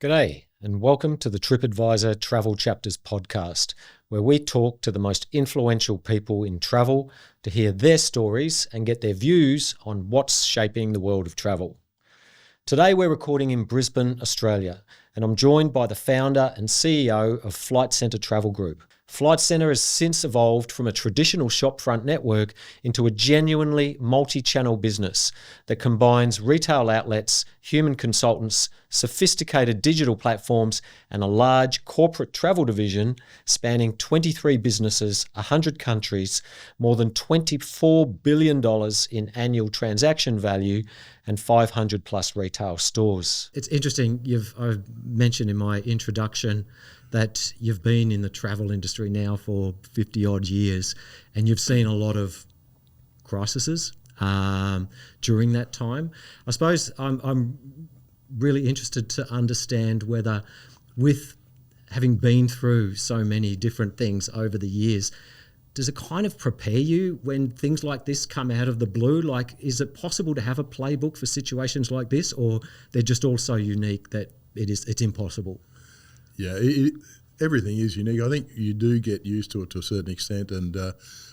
G'day, and welcome to the TripAdvisor Travel Chapters podcast, where we talk to the most influential people in travel to hear their stories and get their views on what's shaping the world of travel. Today we're recording in Brisbane, Australia, and I'm joined by the founder and CEO of Flight Centre Travel Group. Flight Centre has since evolved from a traditional shopfront network into a genuinely multi-channel business that combines retail outlets, human consultants, sophisticated digital platforms, and a large corporate travel division spanning 23 businesses, 100 countries, more than $24 billion in annual transaction value, and 500 plus retail stores. It's interesting, I've mentioned in my introduction that you've been in the travel industry now for 50 odd years, and you've seen a lot of crises during that time. I suppose I'm really interested to understand whether, with having been through so many different things over the years, does it kind of prepare you when things like this come out of the blue? Like, is it possible to have a playbook for situations like this, or they're just all so unique that it's impossible? Yeah, everything is unique. I think you do get used to it to a certain extent, and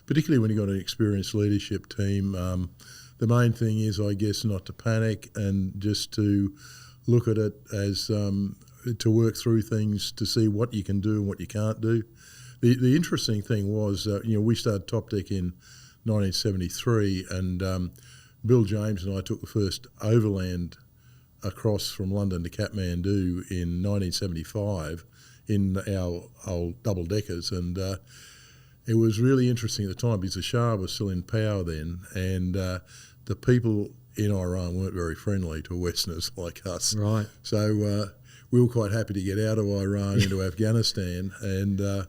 particularly when you've got an experienced leadership team, the main thing is, I guess, not to panic and just to look at it as to work through things to see what you can do and what you can't do. The interesting thing was, we started Top Deck in 1973, and Bill James and I took the first overland across from London to Kathmandu in 1975 in our old double-deckers, and it was really interesting at the time because the Shah was still in power then, and the people in Iran weren't very friendly to Westerners like us. Right. So we were quite happy to get out of Iran into Afghanistan, and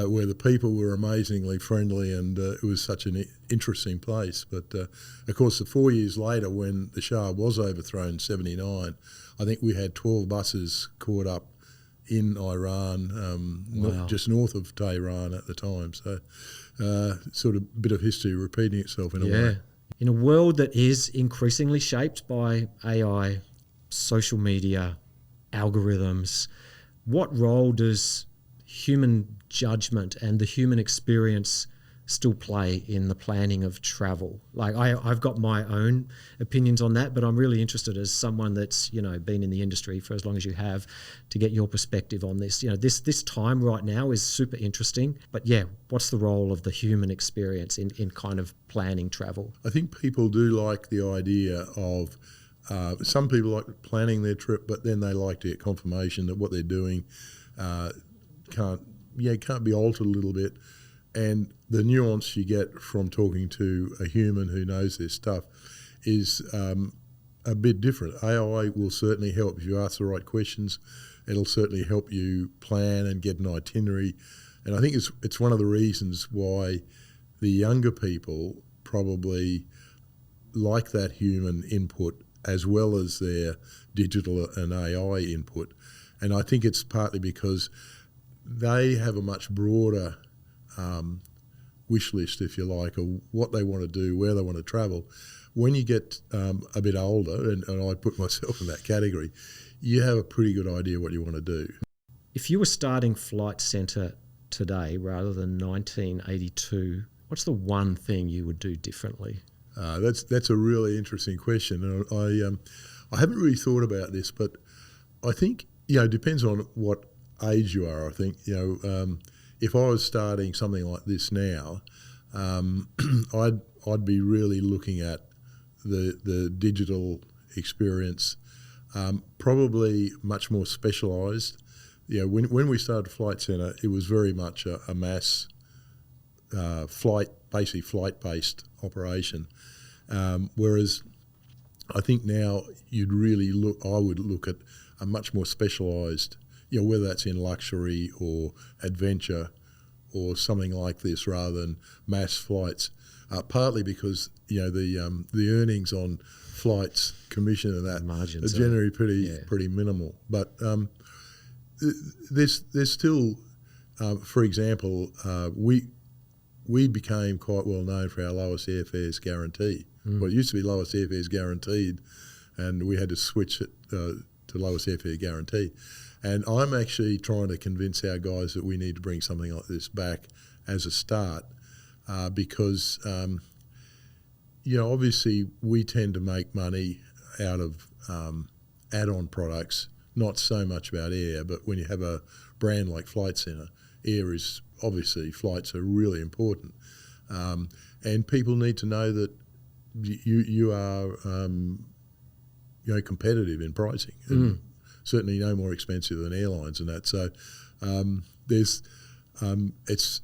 where the people were amazingly friendly, and it was such an interesting place. But of course, the 4 years later, when the Shah was overthrown in 79, I think we had 12 buses caught up in Iran, Wow. just north of Tehran at the time. So sort of a bit of history repeating itself in a way. In a world that is increasingly shaped by AI, social media, algorithms, what role does human judgment and the human experience still play in the planning of travel? Like, I've got my own opinions on that, but I'm really interested as someone that's, been in the industry for as long as you have, to get your perspective on this. This time right now is super interesting, but what's the role of the human experience in kind of planning travel? I think people do like the idea of, some people like planning their trip, but then they like to get confirmation that what they're doing can't be altered a little bit. And the nuance you get from talking to a human who knows their stuff is a bit different. AI will certainly help if you ask the right questions. It'll certainly help you plan and get an itinerary. And I think it's one of the reasons why the younger people probably like that human input as well as their digital and AI input. And I think it's partly because they have a much broader wish list, if you like, of what they want to do, where they want to travel. When you get a bit older, and I put myself in that category, you have a pretty good idea what you want to do. If you were starting Flight Centre today rather than 1982, what's the one thing you would do differently? That's a really interesting question, and I haven't really thought about this, but I think it depends on what age you are. I think if I was starting something like this now, I'd be really looking at the digital experience, probably much more specialised. When we started Flight Centre, it was very much a mass basically flight-based operation. Whereas I think now I would look at a much more specialised, whether that's in luxury or adventure or something like this, rather than mass flights. Partly because the earnings on flights, commission and that margins are generally pretty minimal. But there's still, for example, we became quite well known for our lowest airfares guarantee. Well, it used to be lowest airfares guaranteed, and we had to switch it to lowest airfare guarantee. And I'm actually trying to convince our guys that we need to bring something like this back as a start because, obviously we tend to make money out of add-on products, not so much about air, but when you have a brand like Flight Centre, air is obviously, flights are really important. And people need to know that you are competitive in pricing. And certainly no more expensive than airlines and that. So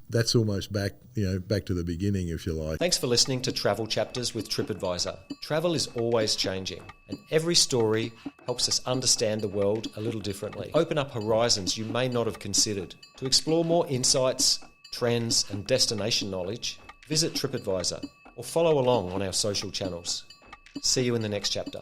that's almost back to the beginning, if you like. Thanks for listening to Travel Chapters with TripAdvisor. Travel is always changing, and every story helps us understand the world a little differently. Open up horizons you may not have considered. To explore more insights, trends, and destination knowledge, visit TripAdvisor or follow along on our social channels. See you in the next chapter.